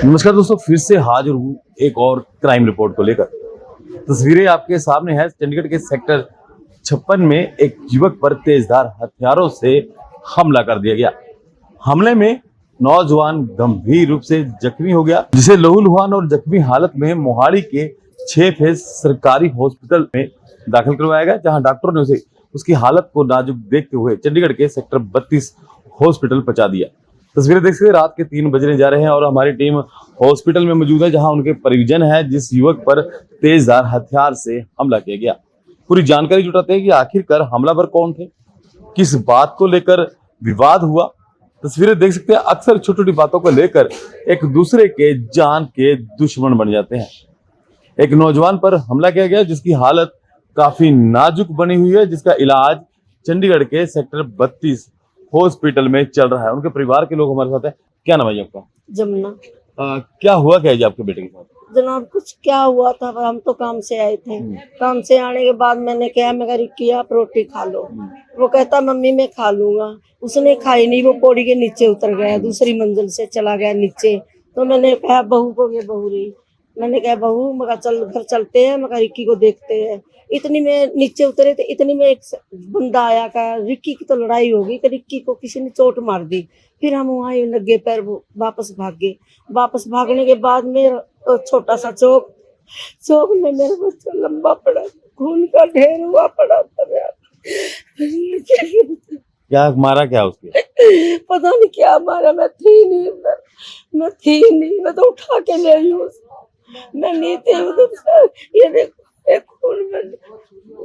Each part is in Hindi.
नमस्कार दोस्तों, फिर से हाजिर हूँ एक और क्राइम रिपोर्ट को लेकर। तस्वीरें आपके सामने है। चंडीगढ़ के सेक्टर 56 में एक युवक पर तेजधार हथियारों से हमला कर दिया गया। हमले में नौजवान गंभीर रूप से जख्मी हो गया, जिसे लहूलुहान और जख्मी हालत में मोहाली के 6 फेज सरकारी हॉस्पिटल में दाखिल करवाया गया, जहां डॉक्टरों ने उसे उसकी हालत को नाजुक देखते हुए चंडीगढ़ के सेक्टर 32 हॉस्पिटल पहुंचा दिया। तस्वीरें देख सकते रात के 3 बजने जा रहे हैं और हमारी टीम हॉस्पिटल में मौजूद है, जहां उनके परिजन है जिस युवक पर तेजधार हथियार से हमला किया गया। पूरी जानकारी जुटाते हैं कि आखिरकार हमलावर कौन थे, किस बात को लेकर विवाद हुआ। तस्वीरें देख सकते हैं, अक्सर छोटी छोटी बातों को लेकर एक दूसरे के जान के दुश्मन बन जाते हैं। एक नौजवान पर हमला किया गया जिसकी हालत काफी नाजुक बनी हुई है, जिसका इलाज चंडीगढ़ के सेक्टर 32 हॉस्पिटल में चल रहा है। उनके परिवार के लोग हमारे साथ हैं। क्या नाम है आपका? जमुना। क्या हुआ क्या है जी आपके बेटे के साथ? जनाब कुछ क्या हुआ था, हम तो काम से आए थे। काम से आने के बाद मैंने कहा मैं रिक्की आप रोटी खा लो। वो कहता मम्मी मैं खा लूंगा। उसने खाई नहीं, वो पौड़ी के नीचे उतर गया, दूसरी मंजिल से चला गया नीचे। तो मैंने कहा बहू को, ये बहू रही, मैंने कहा बहू मगर चल घर चलते हैं, मगर रिक्की को देखते हैं। इतनी में नीचे उतरे थे, इतनी में एक बंदा आया, कहा रिक्की की तो लड़ाई होगी कि रिक्की को किसी ने चोट मार दी। फिर हम वहाँ लगे पैर वापस भाग गए। वापस भागने के बाद में छोटा सा चौक में मेरा बच्चा लंबा पड़ा, खून का ढेर हुआ पड़ा था। क्या मारा क्या उसके? पता नहीं क्या मारा। मैं थी नहीं, मैं तो उठा के ले आई हूँ। मैं नहीं थी उधर। ये देखो एक खून में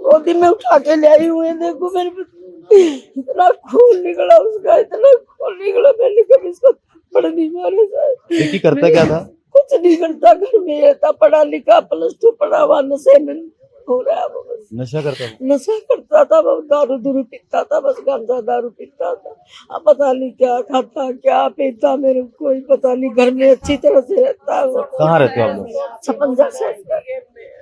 गोदी में उठा के ले आई हूँ। ये देखो मेरे इतना खून निकला उसका, इतना खून निकला। मैंने कभी इसको थप्पड़ नहीं मारा। रिक्की करता क्या था? कुछ नहीं करता, घर में रहता, पढ़ा लिखा, +2 पढ़ा हुआ, नशे में हो रहा है वो। बस नशा करता था? नशा करता था, वो दारू पीता था, बस गांजा दारू पीता था। अब पता नहीं क्या खाता क्या पीता, मेरे को कोई पता नहीं। घर में अच्छी तरह से रहता है वो। कहाँ रहते हो आप लोग? 56 से।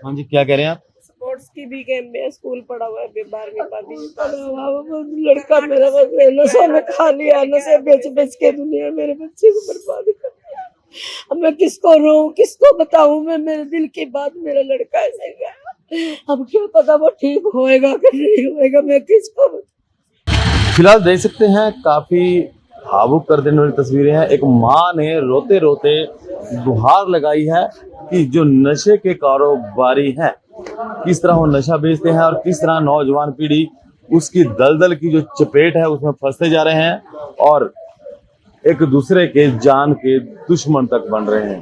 हाँ जी, क्या कह रहे हैं आप? स्पोर्ट्स की भी गेम में स्कूल पढ़ा हुआ है, 12वीं पढ़ा हुआ वो लड़का मेरा। बस नशा में खा लिया, नशे बेच के दुनिया मेरे बच्चे को बर्बाद कर दिया। अब मैं किसको रोऊं, किसको बताऊं मैं मेरे दिल की बात। मेरा लड़का ऐसे गया, अब क्या पता वो ठीक होएगा कि नहीं होएगा, मैं किसको बताऊं। फिलहाल देख सकते हैं काफी भावुक कर देने वाली तस्वीरें हैं। एक माँ ने रोते रोते गुहार लगाई है कि जो नशे के कारोबारी हैं किस तरह वो नशा बेचते हैं और किस तरह नौजवान पीढ़ी उसकी दलदल की जो चपेट है उसमें फंसते जा रहे हैं और एक दूसरे के जान के दुश्मन तक बन रहे हैं।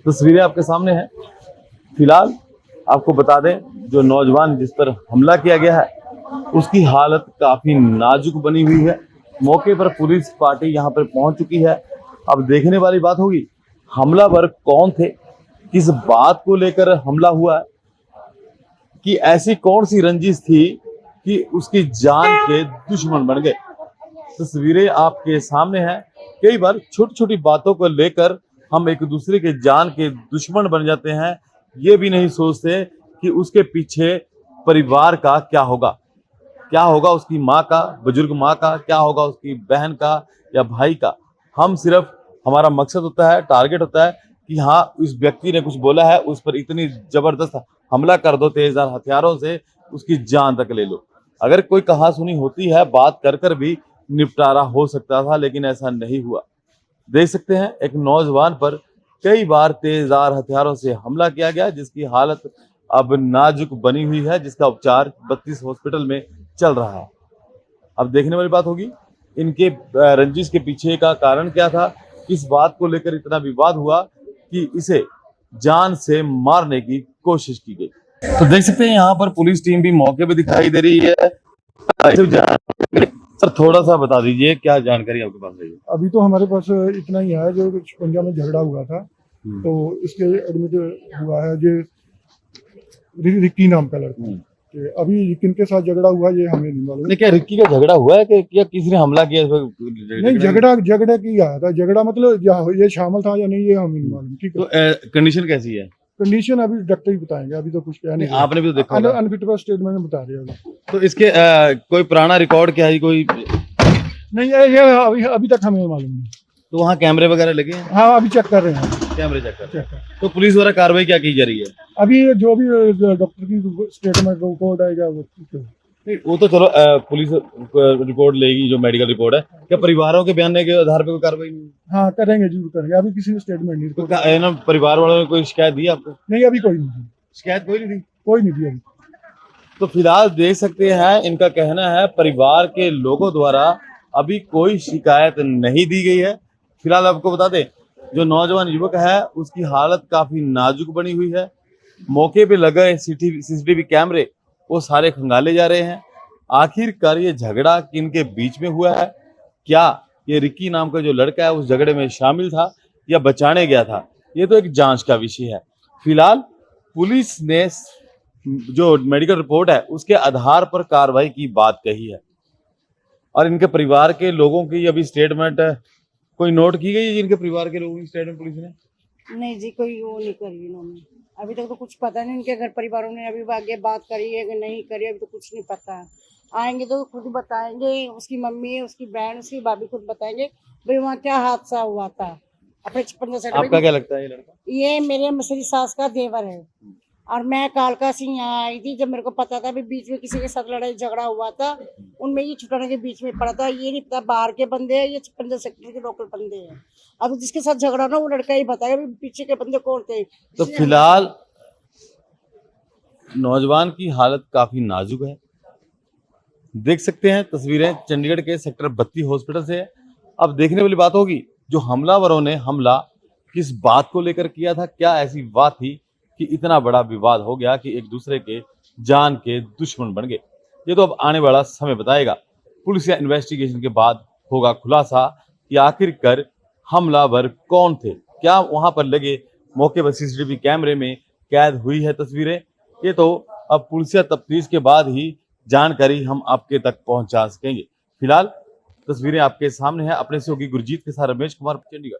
तस्वीरें आपके सामने हैं। फिलहाल आपको बता दें, जो नौजवान जिस पर हमला किया गया है उसकी हालत काफी नाजुक बनी हुई है। मौके पर पुलिस पार्टी यहां पर पहुंच चुकी है। अब देखने वाली बात होगी हमलावर कौन थे, किस बात को लेकर हमला हुआ है, कि ऐसी कौन सी रंजिश थी कि उसकी जान के दुश्मन बन गए। तस्वीरें आपके सामने हैं। कई बार छोटी छोटी बातों को लेकर हम एक दूसरे के जान के दुश्मन बन जाते हैं, ये भी नहीं सोचते कि उसके पीछे परिवार का क्या होगा उसकी माँ का, बुजुर्ग माँ का, क्या होगा उसकी बहन का या भाई का। हम सिर्फ, हमारा मकसद होता है, टारगेट होता है कि हाँ इस व्यक्ति ने कुछ बोला है, उस पर इतनी जबरदस्त हमला कर दो तेजधार हथियारों से, उसकी जान तक ले लो। अगर कोई कहा सुनी होती है, बात कर कर भी निपटारा हो सकता था, लेकिन ऐसा नहीं हुआ। देख सकते हैं एक नौजवान पर कई बार तेजधार हथियारों से हमला किया गया, जिसकी हालत अब नाजुक बनी हुई है, जिसका उपचार 32 हॉस्पिटल में चल रहा है। अब देखने वाली बात होगी इनके रंजिश के पीछे का कारण क्या था, किस बात को लेकर इतना विवाद हुआ कि इसे जान से मारने की कोशिश की गई। तो देख सकते हैं यहाँ पर पुलिस टीम भी मौके पे दिखाई दे रही है। सर थोड़ा सा बता दीजिए क्या जानकारी आपके पास रही है? अभी तो हमारे पास इतना ही है, जो पंजाब में झगड़ा हुआ था तो इसके एडमिट हुआ है। जो रिक्की नाम का लड़का, अभी किनके साथ झगड़ा हुआ ये हमें नहीं मालूम। क्या रिक्की का झगड़ा हुआ है कि या किसी ने हमला किया? नहीं, झगड़ा की आया था। झगड़ा मतलब ये शामिल था या नहीं ये हमें नहीं मालूम। ठीक है, तो कंडीशन कैसी है? कंडीशन अभी डॉक्टर ही बताएंगे, अभी तो कुछ कह नहीं। आपने भी तो देखा, अनफिट स्टेटमेंट में बता रहे हैं। तो इसके कोई पुराना रिकॉर्ड क्या है? कोई नहीं, ये अभी तक हमें मालूम नहीं। तो वहाँ कैमरे वगैरह लगे हैं? हाँ, अभी चेक कर रहे हैं। कैमरे चेक कर। चेक कर। तो पुलिस द्वारा कार्रवाई क्या की जा रही है? अभी जो भी डॉक्टर की स्टेटमेंट रिपोर्ट आएगा वो नहीं, वो तो चलो पुलिस रिपोर्ट लेगी, जो मेडिकल रिपोर्ट है। क्या परिवारों के बयान के आधार पर कोई कार्रवाई नहीं? हाँ करेंगे, जरूर करेंगे। अभी किसी ने स्टेटमेंट नहीं तो है ना, परिवार वालों ने कोई शिकायत दी आपको? नहीं, अभी कोई नहीं दी। शिकायत कोई नहीं दी। कोई नहीं दी अभी। तो फिलहाल देख सकते हैं, इनका कहना है परिवार के लोगों द्वारा अभी कोई शिकायत नहीं दी गई है। फिलहाल आपको बता दें, जो नौजवान युवक है उसकी हालत काफी नाजुक बनी हुई है। मौके पे लगे सीसीटीवी कैमरे वो सारे खंगाले जा रहे हैं। आखिरकार ये झगड़ा किनके बीच में हुआ है? क्या ये रिक्की नाम का जो लड़का है उस झगड़े में शामिल था या बचाने गया था? ये तो एक जांच का विषय है। फिलहाल पुलिस ने जो मेडिकल रिपोर्ट है उसके आधार पर कार्रवाई की बात कही है और इनके परिवार के लोगों की अभी स्टेटमेंट कोई नोट की गई है? इनके परिवार के लोगों की स्टेटमेंट पुलिस ने नहीं जी, कोई वो नहीं करी इन्होंने। अभी तक तो कुछ पता नहीं उनके घर परिवारों ने अभी आगे बात करी है कि नहीं करी, अभी तो कुछ नहीं पता है। आएंगे तो खुद बताएंगे, उसकी मम्मी उसकी बहन उसकी भाभी खुद बताएंगे भाई वहाँ क्या हादसा हुआ था। अपने 56 आपका क्या लगता है ये लड़का? ये मेरे मसरी सास का देवर है और मैं कालका से यहाँ आई थी जब मेरे को पता था भी बीच में किसी के साथ लड़ाई झगड़ा हुआ था, उनमें ये छुटाने के बीच में पड़ा था। ये नहीं पता बाहर के बंदे हैं ये 56 सेक्टर के लोकल बंदे हैं। अब जिसके साथ झगड़ा ना वो लड़का ही बताएगा भी पीछे के बंदे कौन थे। तो फिलहाल नौजवान की हालत काफी नाजुक है। देख सकते हैं तस्वीरें चंडीगढ़ के सेक्टर 32 हॉस्पिटल से है। अब देखने वाली बात होगी जो हमलावरों ने हमला किस बात को लेकर किया था, क्या ऐसी बात थी कि इतना बड़ा विवाद हो गया कि एक दूसरे के जान के दुश्मन बन गए। ये तो अब आने वाला समय बताएगा। पुलिस या इन्वेस्टिगेशन के बाद होगा खुलासा कि आखिरकार हमलावर कौन थे। क्या वहां पर लगे मौके पर सीसीटीवी कैमरे में कैद हुई है तस्वीरें? ये तो अब पुलिसिया तफ्तीश के बाद ही जानकारी हम आपके तक पहुंचा सकेंगे। फिलहाल तस्वीरें आपके सामने हैं। अपने सहयोगी गुरजीत के साथ रमेश कुमार, चंडीगढ़।